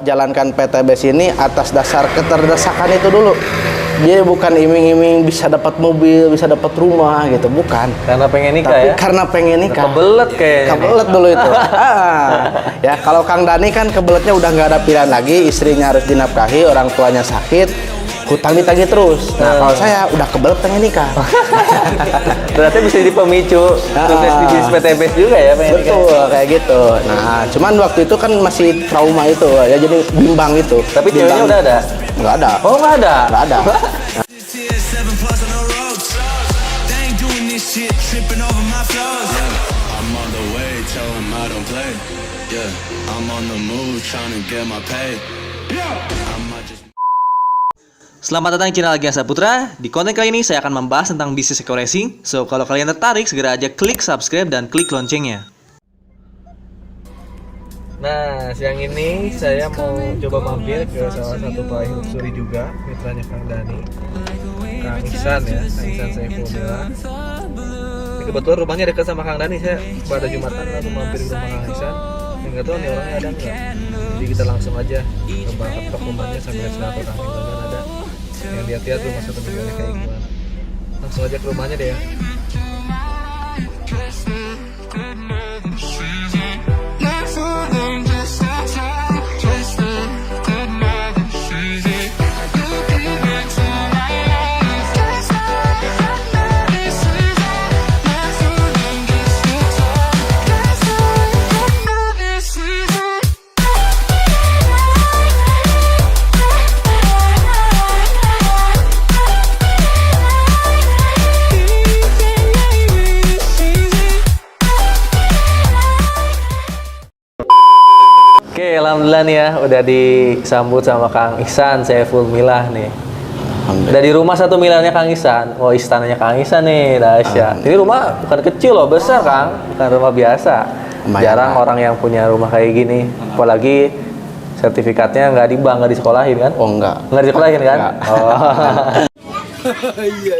jalankan PTBS ini atas dasar keterdesakan itu dulu. Dia bukan iming-iming bisa dapat mobil, bisa dapat rumah gitu, bukan. Karena pengen nikah. Tapi ya? Karena pengen nikah. Kebelet kayaknya. Kebelet dulu itu. Ya kalau Kang Dani kan kebeletnya udah nggak ada pilihan lagi, istrinya harus dinafkahi, orang tuanya sakit, hutang ditagih terus. Nah kalau saya udah kebelet pengen nikah. Berarti bisa jadi pemicu sukses di bisnis PTBS juga ya pengen nikah. Betul, kayak gitu. Nah cuman waktu itu kan masih trauma itu, ya jadi bimbang itu. Tapi ceweknya udah ada? Nggak ada. Oh nggak ada? Nggak ada. Selamat datang di channel Giang Saputra. Di konten kali ini saya akan membahas tentang bisnis eco racing. So, kalau kalian tertarik, segera aja klik subscribe dan klik loncengnya. Nah, siang ini saya mau coba mampir ke salah satu peraih luxury juga, mitranya Kang Dani, Kang Ihsan ya, Kang Ihsan Saifullah. Ini kebetulan rumahnya dekat sama Kang Dani, saya pada Jumatan langsung mampir ke rumah Kang Ihsan. Yang nggak tahu nih orangnya ada nggak? Jadi kita langsung aja ketok rumahnya sambil silaturahmi dan ada yang lihat-lihat rumah satu miliarnya kayak gimana. Langsung aja ke rumahnya deh ya. Oke, alhamdulillah nih ya, udah disambut sama Kang Ihsan Saifullah nih. Udah di rumah satu miliarnya Kang Ihsan. Oh, istananya Kang Ihsan nih, dahsyat. Ini rumah bukan kecil loh, besar Kang, bukan rumah biasa. Jarang orang yang punya rumah kayak gini, apalagi sertifikatnya nggak di bank, nggak disekolahin kan? Oh enggak. Nggak disekolahin kan? Enggak. Oh. Iya.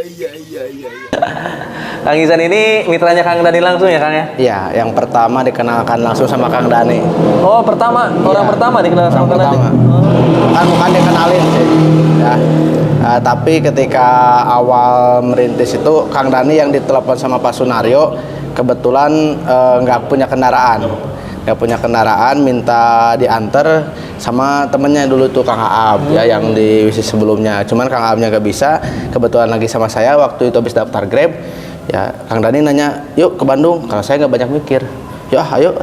Kang Ihsan ini mitranya Kang Dani langsung ya Kang ya? Iya, yang pertama dikenalkan langsung sama Kang Dani. Oh pertama, orang pertama dikenal sama Kang Dani? Kan bukan dikenalin sih, ya. Tapi ketika awal merintis itu Kang Dani yang ditelepon sama Pak Sunario, kebetulan nggak punya kendaraan. Minta diantar sama temennya dulu tuh Kang Aab ya yang di bisnis sebelumnya. Cuman Kang Aabnya gak bisa, kebetulan lagi sama saya waktu itu habis daftar Grab. Ya Kang Dani nanya, yuk ke Bandung. Kalau saya nggak banyak mikir, ya ayo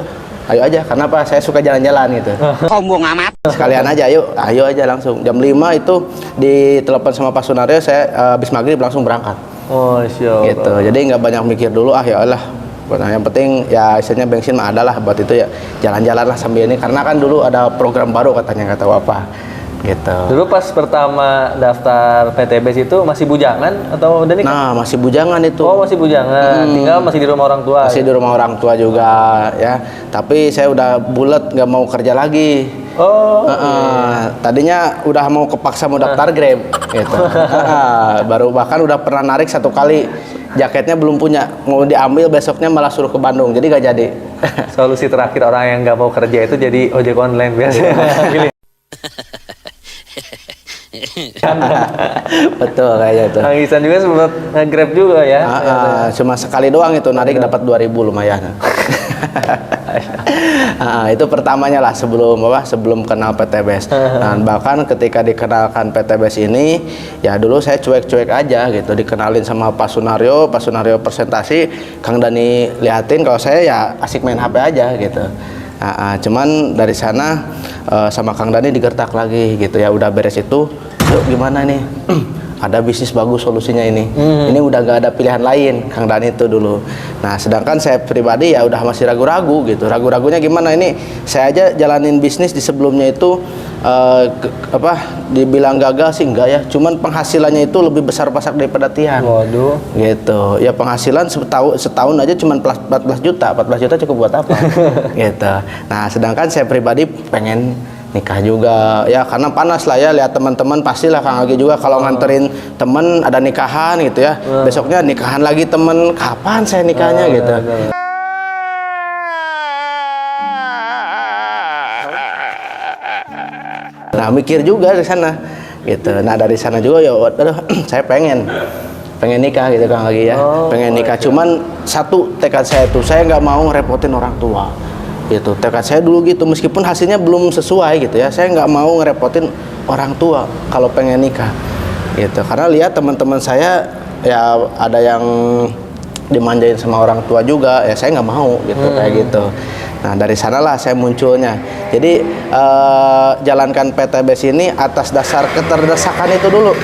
aja. Karena apa? Saya suka jalan-jalan gitu. Sombong amat. Sekalian aja, ayo aja langsung. Jam 5 itu ditelepon sama Pak Sunario, saya habis maghrib langsung berangkat. Oh siap. Gitu. Jadi nggak banyak mikir dulu, ya Allah. Nah, yang penting ya istilahnya bensin mah ada lah buat itu ya, jalan-jalan lah sambil ini karena kan dulu ada program baru katanya nggak tahu apa gitu. Dulu pas pertama daftar PTBS itu masih bujangan atau udah nikah? Nah masih bujangan itu. Oh masih bujangan, tinggal masih di rumah orang tua. Masih ya? Di rumah orang tua juga ya, tapi saya udah bulat nggak mau kerja lagi. Oh tadinya udah mau kepaksa mau daftar Grab gitu. Baru bahkan udah pernah narik satu kali, jaketnya belum punya, mau diambil besoknya malah suruh ke Bandung, jadi gak jadi. Solusi terakhir orang yang nggak mau kerja itu jadi ojek online biasanya. Pilih. Betul kayaknya itu. Kang Ihsan juga sempat nge-Grab juga ya. Cuma sekali doang itu narik dapat 2.000 lumayan. Itu pertamanya lah sebelum kenal PTBS. Dan bahkan ketika dikenalkan PTBS ini, ya dulu saya cuek-cuek aja gitu, dikenalin sama Pak Sunario presentasi, Kang Dani liatin, kalau saya ya asik main HP aja gitu. Cuman dari sana sama Kang Dani digertak lagi gitu ya, udah beres itu, yuk gimana nih? Ada bisnis bagus solusinya ini. Ini udah gak ada pilihan lain, Kang Dani itu dulu. Nah, sedangkan saya pribadi ya udah masih ragu-ragu gitu. Ragu-ragunya gimana ini? Saya aja jalanin bisnis di sebelumnya itu dibilang gagal sih enggak ya. Cuman penghasilannya itu lebih besar pasak daripada Tian. Waduh. Gitu. Ya penghasilan setahun aja cuman 14 juta. 14 juta cukup buat apa? Gitu. Nah, sedangkan saya pribadi pengen nikah juga ya, karena panas lah ya lihat teman-teman, pastilah Kang Agi juga kalau nganterin temen ada nikahan gitu ya, besoknya nikahan lagi temen, kapan saya nikahnya gitu. Nah mikir juga di sana gitu. Nah dari sana juga ya aduh, saya pengen nikah gitu Kang lagi ya. Pengen nikah, cuman satu tekad saya tuh saya nggak mau ngerepotin orang tua gitu. Tekad saya dulu gitu, meskipun hasilnya belum sesuai gitu ya, saya nggak mau ngerepotin orang tua kalau pengen nikah gitu. Karena lihat teman-teman saya ya ada yang dimanjain sama orang tua juga, ya saya nggak mau gitu kayak gitu. Nah dari sanalah saya munculnya. Jadi jalankan PTBS ini atas dasar keterdesakan itu dulu.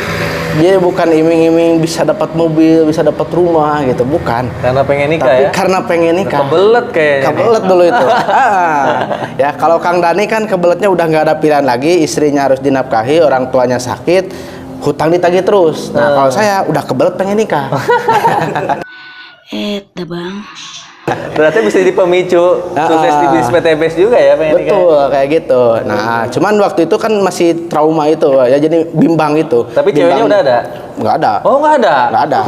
Jadi bukan iming-iming bisa dapat mobil, bisa dapat rumah gitu, bukan. Karena pengen nikah. Tapi ya. karena pengen nikah. Kebelet kayaknya. Kebelet dulu itu. Ya kalau Kang Dani kan kebeletnya udah nggak ada pilihan lagi, istrinya harus dinafkahi, orang tuanya sakit, hutang ditagih terus. Nah kalau saya udah kebelet pengen nikah. Dah bang. Berarti bisa jadi pemicu sukses di bisnis PTBS juga ya pengen nikah. Betul kayak gitu. Nah cuman waktu itu kan masih trauma itu ya, jadi bimbang itu. Tapi ceweknya udah ada? Nggak ada. Oh nggak ada? Nggak ada.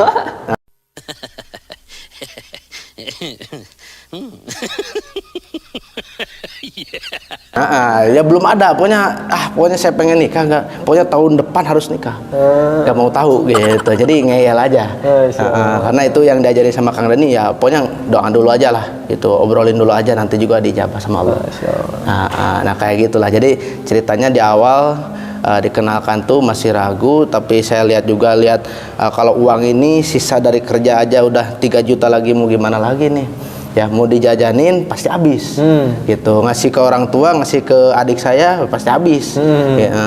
Ya belum ada, pokoknya saya pengen nikah, pokoknya tahun depan harus nikah, nggak mau tahu gitu, jadi ngeyel aja. Karena itu yang diajari sama Kang Dani ya, pokoknya doa dulu aja lah, itu obrolin dulu aja, nanti juga dijabah sama Allah. Nah kayak gitulah, jadi ceritanya di awal dikenalkan tuh masih ragu, tapi saya lihat kalau uang ini sisa dari kerja aja udah 3 juta lagi, mau gimana lagi nih ya, mau dijajanin pasti habis gitu, ngasih ke orang tua, ngasih ke adik saya pasti habis.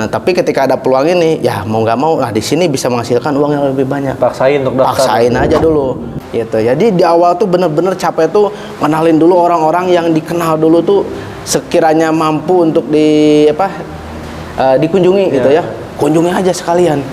Tapi ketika ada peluang ini ya mau nggak mau, di sini bisa menghasilkan uang yang lebih banyak, paksain untuk daftar. Paksain aja dulu gitu. Jadi di awal tuh bener-bener capek tuh kenalin dulu orang-orang yang dikenal dulu tuh, sekiranya mampu untuk dikunjungi gitu ya, kunjungi aja sekalian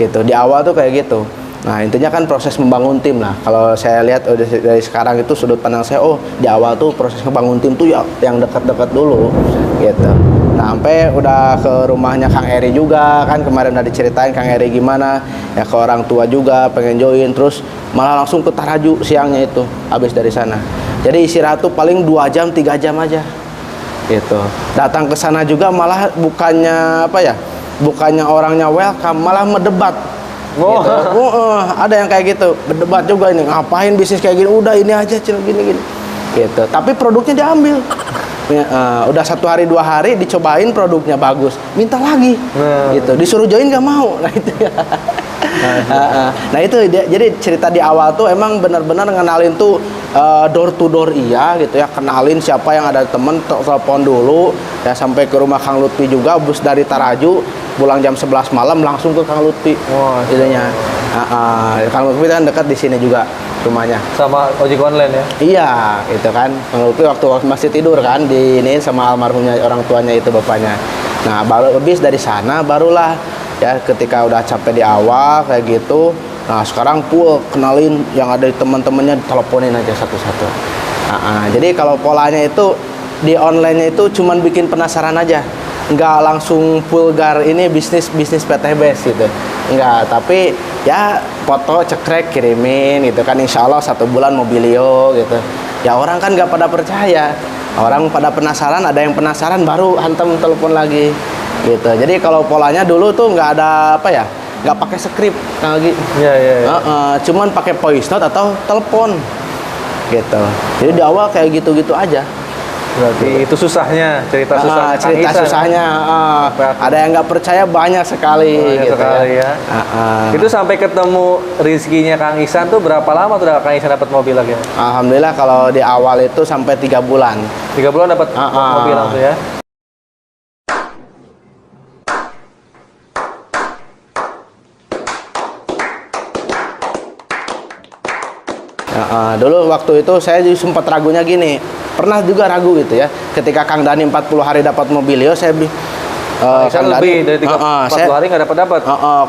gitu. Di awal tuh kayak gitu. Nah intinya kan proses membangun tim lah. Kalau saya lihat dari sekarang itu sudut pandang saya, di awal tuh proses membangun tim tuh ya yang dekat-dekat dulu gitu. Nah sampai udah ke rumahnya Kang Eri juga kan, kemarin udah diceritain Kang Eri gimana ya, ke orang tua juga pengen join, terus malah langsung ke Taraju siangnya itu habis dari sana. Jadi istirahat tuh paling 2 jam 3 jam aja gitu. Datang ke sana juga malah bukannya orangnya welcome, malah mendebat. Gitu. Ada yang kayak gitu, berdebat juga, ini ngapain bisnis kayak gini, udah ini aja gini gitu. Tapi produknya diambil. Udah 1 hari 2 hari dicobain produknya bagus, minta lagi gitu, disuruh join nggak mau. Nah itu ya. Nah itu jadi cerita di awal tuh emang benar-benar ngenalin tuh door to door iya gitu ya, kenalin siapa yang ada temen, telepon dulu ya, sampai ke rumah Kang Lutfi juga, bus dari Taraju pulang jam 11 malam langsung ke Kang Lutfi. Itunya Kang Lutfi kan dekat di sini juga rumahnya, sama ojek online ya. Iya itu kan, Kang Lutfi waktu masih tidur kan diiniin sama almarhumnya orang tuanya itu, bapaknya. Nah baru habis dari sana barulah ya, ketika udah capek di awal kayak gitu, nah sekarang full kenalin yang ada di teman-temannya, teleponin aja satu-satu. Jadi kalau polanya itu di online itu cuman bikin penasaran aja, nggak langsung vulgar ini bisnis PTBS gitu, nggak. Tapi ya foto cekrek kirimin gitu kan, insya Allah 1 bulan mobilio gitu. Ya orang kan nggak pada percaya, orang pada penasaran, ada yang penasaran baru hantam telepon lagi gitu. Jadi kalau polanya dulu tuh nggak ada nggak pakai skrip lagi. Cuman pakai voice note atau telepon gitu. Jadi di awal kayak gitu-gitu aja. Berarti itu susahnya, cerita susahnya. Ada yang nggak percaya banyak sekali gitu ya. Itu sampai ketemu rezekinya Kang Ihsan tuh berapa lama tuh Kang Ihsan dapat mobil lagi? Alhamdulillah kalau di awal itu sampai 3 bulan. 3 bulan dapat mobil langsung ya. Dulu waktu itu saya sempat ragunya gini, pernah juga ragu gitu ya, ketika Kang Dani 40 hari dapat mobilio, saya Kang lebih dari 40 hari nggak dapat.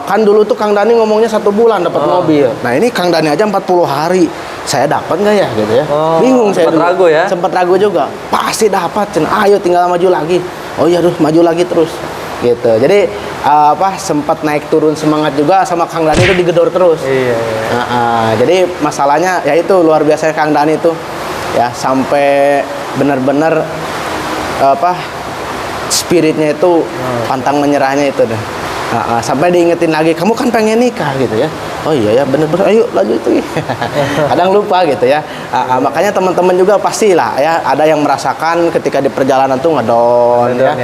Kan dulu tuh Kang Dani ngomongnya 1 bulan dapat mobil. Nah ini Kang Dani aja 40 hari, saya dapat nggak ya gitu ya? Bingung saya. Sempat ragu ya? Sempat ragu juga. Pasti dapat, ayo tinggal maju lagi. Oh iya, maju lagi terus. Gitu. Jadi sempat naik turun semangat juga sama Kang Dani itu digedor terus. Iya. Jadi masalahnya ya itu luar biasa Kang Dani itu ya, sampai benar-benar spiritnya itu, pantang menyerahnya itu deh. Sampai diingetin lagi, kamu kan pengen nikah gitu ya. Oh iya ya, bener-bener, ayo lanjut lagi. Kadang lupa gitu ya. Makanya teman-teman juga pastilah ya, ada yang merasakan ketika di perjalanan tuh ngedon ya.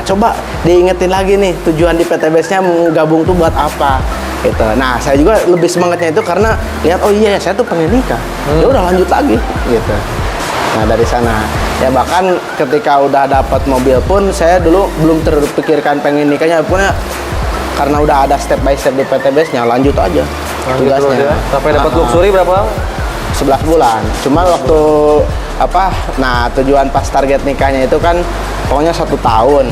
Coba diingetin lagi nih, tujuan di PTBS-nya mau gabung tuh buat apa gitu. Nah, saya juga lebih semangatnya itu karena lihat, oh iya saya tuh pengen nikah. Ya udah lanjut lagi gitu. Nah, dari sana ya, bahkan ketika udah dapat mobil pun saya dulu belum terpikirkan pengen nikahnya, punya karena udah ada step by step di PTBS-nya, lanjut aja tugasnya. Sampai dapat luxury berapa lama? 11 bulan. Cuma waktu nah tujuan pas target nikahnya itu kan pokoknya 1 tahun.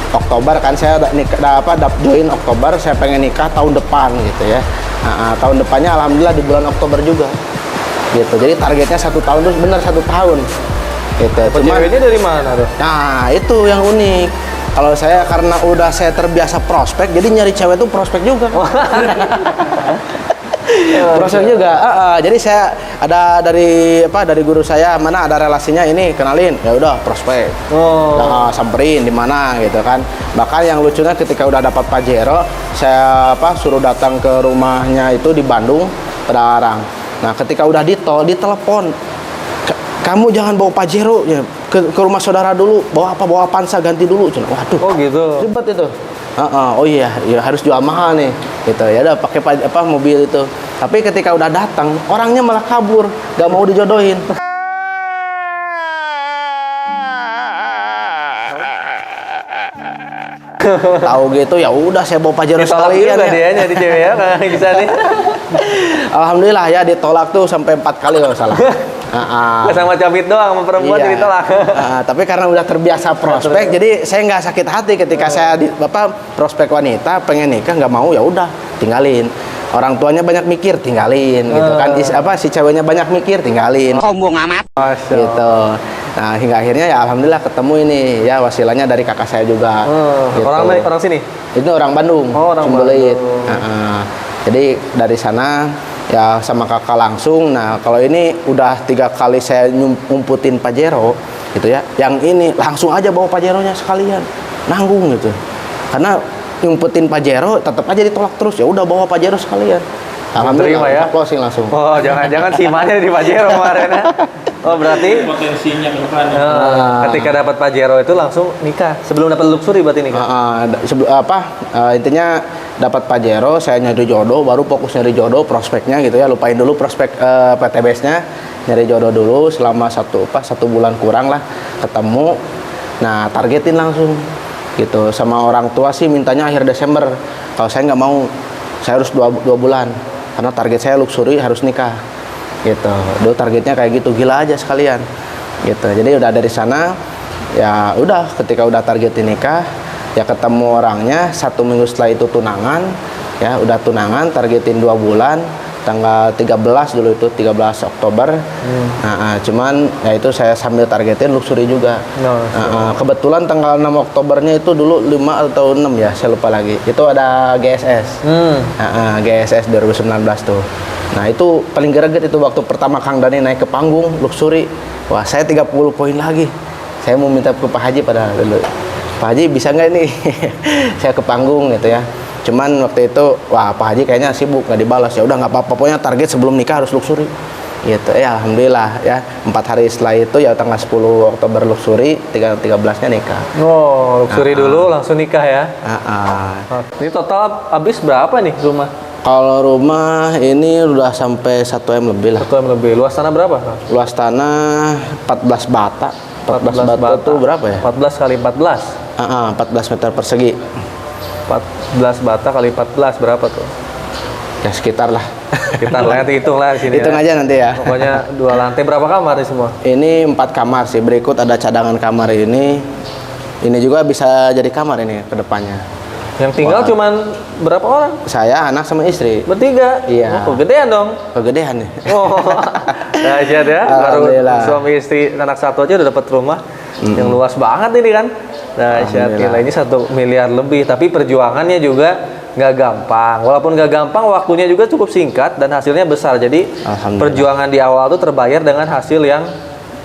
Oktober kan saya join Oktober, saya pengen nikah tahun depan gitu ya. Tahun depannya alhamdulillah di bulan Oktober juga. Gitu. Jadi targetnya 1 tahun, terus benar 1 tahun. Gitu. Cuma ceweknya dari mana tuh? Nah, itu yang unik. Kalau saya karena udah saya terbiasa prospek, jadi nyari cewek itu prospek juga. Prospek juga. Jadi saya ada dari guru saya, mana ada relasinya ini, kenalin. Ya udah prospek. Nah, samperin di mana gitu kan. Bahkan yang lucunya ketika udah dapat Pajero, saya suruh datang ke rumahnya itu di Bandung, Padalarang. Nah, ketika udah di tol, ditelepon, kamu jangan bawa Pajero ya, ke rumah saudara dulu, bawa Avanza ganti dulu. Waduh. Oh gitu. Ribet itu. Oh iya, ya harus jual mahal nih. Gitu ya, udah pakai mobil itu. Tapi ketika udah datang, orangnya malah kabur, gak mau dijodohin. Tahu gitu ya udah saya bawa Pajero sekalian ya. Dia jadi cewek ya, bisa nih. Alhamdulillah ya, ditolak tuh sampai 4 kali kalau salah. Sama cabit doang, sama perempuan jadi tolak. Tapi karena udah terbiasa prospek, jadi saya nggak sakit hati ketika saya prospek wanita pengen nikah, nggak mau ya udah tinggalin. Orang tuanya banyak mikir, tinggalin gitu kan. Si ceweknya banyak mikir, tinggalin. Sombong amat. Gitu. Nah, hingga akhirnya ya alhamdulillah ketemu ini ya, wasilahnya dari kakak saya juga. Gitu. Orang sini? Itu orang Bandung. Oh, orang Cumbulit. Bandung. Jadi dari sana ya sama kakak langsung. Nah, kalau ini udah 3 kali saya ngumputin Pajero gitu ya. Yang ini langsung aja bawa Pajeronya sekalian, nanggung gitu. Karena ngumputin Pajero tetap aja ditolak terus, ya udah bawa Pajero sekalian. Alhamdulillah ya, closing langsung. Oh, jangan simanya di Pajero kemarin ya. Oh, berarti potensinya ke depan. Ketika dapat Pajero itu langsung nikah. Sebelum dapat luxury berarti nikah. Intinya dapat Pajero, saya nyari jodoh, baru fokus nyari jodoh, prospeknya gitu ya. Lupain dulu prospek PTBS-nya, nyari jodoh dulu selama 1 bulan kurang lah ketemu. Nah, targetin langsung gitu. Sama orang tua sih mintanya akhir Desember. Kalau saya nggak mau, saya harus 2 bulan. Karena target saya luxury, harus nikah. Gitu. Dulu targetnya kayak gitu, gila aja sekalian. Gitu. Jadi udah dari sana ya udah, ketika udah targetin nikah, ya ketemu orangnya 1 minggu setelah itu tunangan. Ya, udah tunangan, targetin 2 bulan. Tanggal 13 dulu itu, 13 Oktober. Cuman ya itu saya sambil targetin luxury juga. Kebetulan tanggal 6 Oktobernya itu dulu 5 atau 6 ya, saya lupa lagi. Itu ada GSS. GSS 2019 tuh. Nah, itu paling greget itu waktu pertama Kang Dani naik ke panggung luxury. Wah, saya 30 poin lagi. Saya mau minta ke Pak Haji pada dulu. Pak Haji bisa nggak ini? Saya ke panggung gitu ya. Cuman waktu itu, wah Pak Haji kayaknya sibuk, nggak dibalas. Ya udah nggak apa-apa, pokoknya target sebelum nikah harus luxury. Gitu. Ya alhamdulillah ya. 4 hari setelah itu ya tanggal 10 Oktober luxury, 13-nya nikah. Oh, luxury dulu langsung nikah ya. Ini total habis berapa nih rumah? Kalau rumah ini udah sampai 1 M lebih lah. 1 M lebih. Luas tanah berapa? Luas tanah 14 bata. 14 bata itu berapa ya? 14 kali 14. 14 meter persegi. 14 bata kali 14 berapa tuh? Ya sekitar lah. Kita nanti hitung lah di sini. Hitung aja nanti ya. Pokoknya 2 lantai, berapa kamar nih semua? Ini 4 kamar sih. Berikut ada cadangan kamar ini. Ini juga bisa jadi kamar ini ke depannya. Yang tinggal cuman berapa orang? Saya, anak sama istri. Bertiga? Iya. Oh, kegedean dong. Kegedean nih. Oh. Dahsyat ya. Baru suami istri anak 1 aja udah dapat rumah yang luas banget ini kan. Dahsyat. Ini 1 miliar lebih, tapi perjuangannya juga nggak gampang. Walaupun nggak gampang, waktunya juga cukup singkat dan hasilnya besar. Jadi perjuangan di awal tuh terbayar dengan hasil yang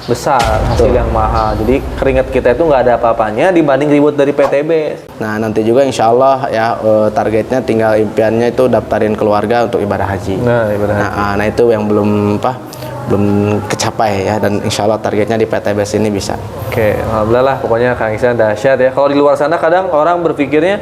besar, hasil yang mahal. Jadi keringat kita itu nggak ada apa-apanya dibanding ribut dari PTB. Nah nanti juga insya Allah ya targetnya tinggal impiannya itu daftarin keluarga untuk ibadah haji. Nah, ibadah haji. Nah itu yang belum kecapai ya, dan insya Allah targetnya di PTBS ini bisa. Oke, alhamdulillah lah, pokoknya Kang Ihsan dahsyat ya. Kalau di luar sana kadang orang berpikirnya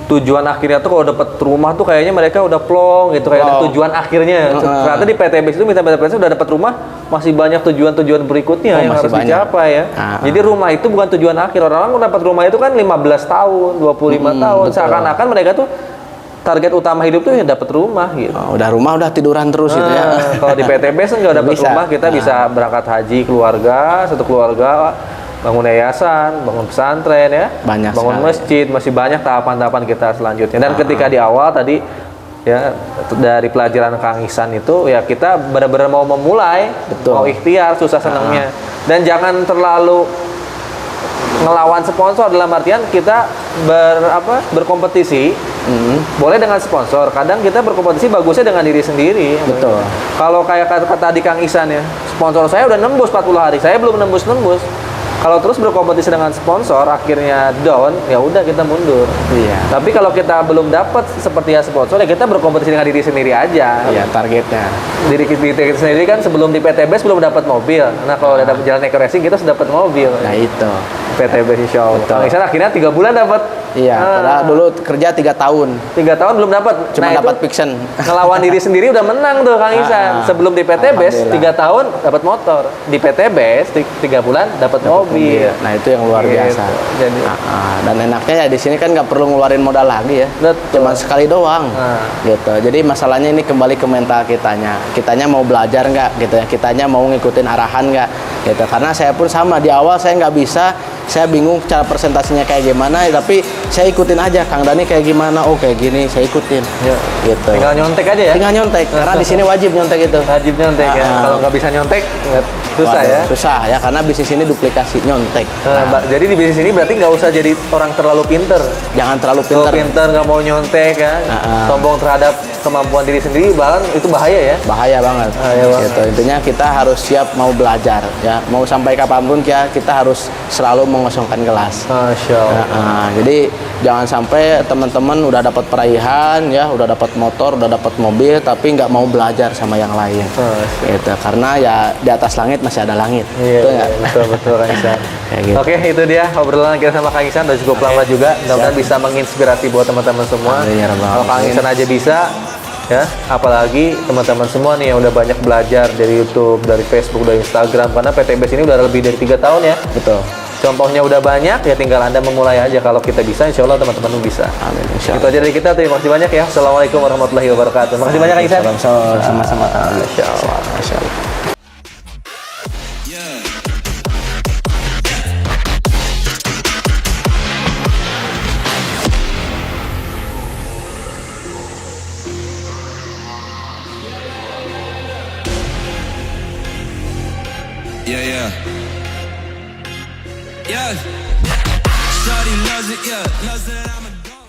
tujuan akhirnya tuh kalau dapat rumah tuh kayaknya mereka udah plong gitu, kayak ada tujuan akhirnya. Ternyata di PTBS itu minta PTBS udah dapat rumah, masih banyak tujuan-tujuan berikutnya yang harus dicapai ya. Jadi rumah itu bukan tujuan akhir. Orang-orang dapat rumah itu kan 15 tahun, 25 tahun. Seakan-akan mereka tuh target utama hidup tuh ya dapat rumah gitu. Udah rumah udah tiduran terus gitu ya. Kalau di PTBS kan nggak dapat rumah, kita bisa berangkat haji keluarga, satu keluarga, bangun yayasan, bangun pesantren ya, banyak bangun sekali. masjid, masih banyak tahapan-tahapan kita selanjutnya. Dan ketika di awal tadi ya dari pelajaran Kang Ihsan itu ya kita benar-benar mau memulai, mau ikhtiar, susah senangnya. Dan jangan terlalu ngelawan sponsor, dalam artian kita berkompetisi. Boleh dengan sponsor, kadang kita berkompetisi bagusnya dengan diri sendiri. Betul. Kalau kayak kata tadi Kang Ihsan ya, sponsor saya udah nembus 40 hari, saya belum nembus. Kalau terus berkompetisi dengan sponsor akhirnya down, ya udah kita mundur. Iya. Tapi kalau kita belum dapat seperti ya sponsor, ya kita berkompetisi dengan diri sendiri aja. Iya, targetnya. Diri kita sendiri kan sebelum di PTBS belum dapat mobil. Nah kalau udah dapat jalan eco racing kita sudah dapat mobil. Nah itu. PTBS insya Allah. Kang Ihsan akhirnya 3 bulan dapat. Iya. Padahal dulu kerja 3 tahun. 3 tahun belum dapat. Cuma Nah, dapat itu fiction. ngelawan diri sendiri udah menang tuh Kang Ihsan. Sebelum di PTBS 3 tahun dapat motor. Di PTBS 3 bulan dapat mobil. Nah itu yang luar Gitu. biasa. Jadi Dan enaknya ya di sini kan nggak perlu ngeluarin modal lagi ya. Betul. Cuma sekali doang. Gitu. Jadi masalahnya ini kembali ke mental kitanya. Kitanya mau belajar nggak gitu ya. Kitanya mau ngikutin arahan nggak gitu. Karena saya pun sama, di awal saya nggak bisa. Saya bingung cara presentasinya kayak gimana, tapi saya ikutin aja Kang Dani kayak gimana, oh kayak gini, saya ikutin. Ya. Gitu. Tinggal nyontek aja ya. Tinggal nyontek, karena di sini wajib nyontek itu. Wajib nyontek ya. Kalau nggak bisa nyontek susah ya. Susah ya, karena bisnis ini duplikasi nyontek. Jadi di bisnis ini berarti nggak usah jadi orang terlalu pinter. Jangan terlalu Kalau pinter. pinter nggak mau nyontek ya, sombong terhadap kemampuan diri sendiri, bahkan itu bahaya ya. Bahaya banget. Gitu. Intinya kita harus siap mau belajar ya. Mau sampai kapanpun ya kita harus selalu mengosongkan gelas. Masya Allah. Jadi jangan sampai teman-teman udah dapat peraihan ya, udah dapat motor, udah dapat mobil, tapi nggak mau belajar sama yang lain. Gitu. Karena ya di atas langit masih ada langit. Iya, Betul nggak? betul Kang Ihsan. Kayak gitu. Oke, itu dia obrolan kita sama Kang Ihsan, udah cukup lama juga. Mudah-mudahan bisa menginspirasi buat teman-teman semua. Amin, ya Rabbal Kalau Kang Alamin. Ihsan aja bisa, ya, apalagi teman-teman semua nih yang udah banyak belajar dari YouTube, dari Facebook, dari Instagram. Karena PTBS ini udah lebih dari 3 tahun ya. Betul. Contohnya udah banyak, ya tinggal Anda memulai aja. Kalau kita bisa, insya Allah teman-teman bisa. Amin. Insya Itu aja dari kita. Terima kasih banyak ya. Assalamualaikum warahmatullahi wabarakatuh. Terima kasih banyak Kang Ihsan. Sama-sama. Masya Allah. Masya Allah. Yeah. Shawty loves it, yeah. Loves that I'm a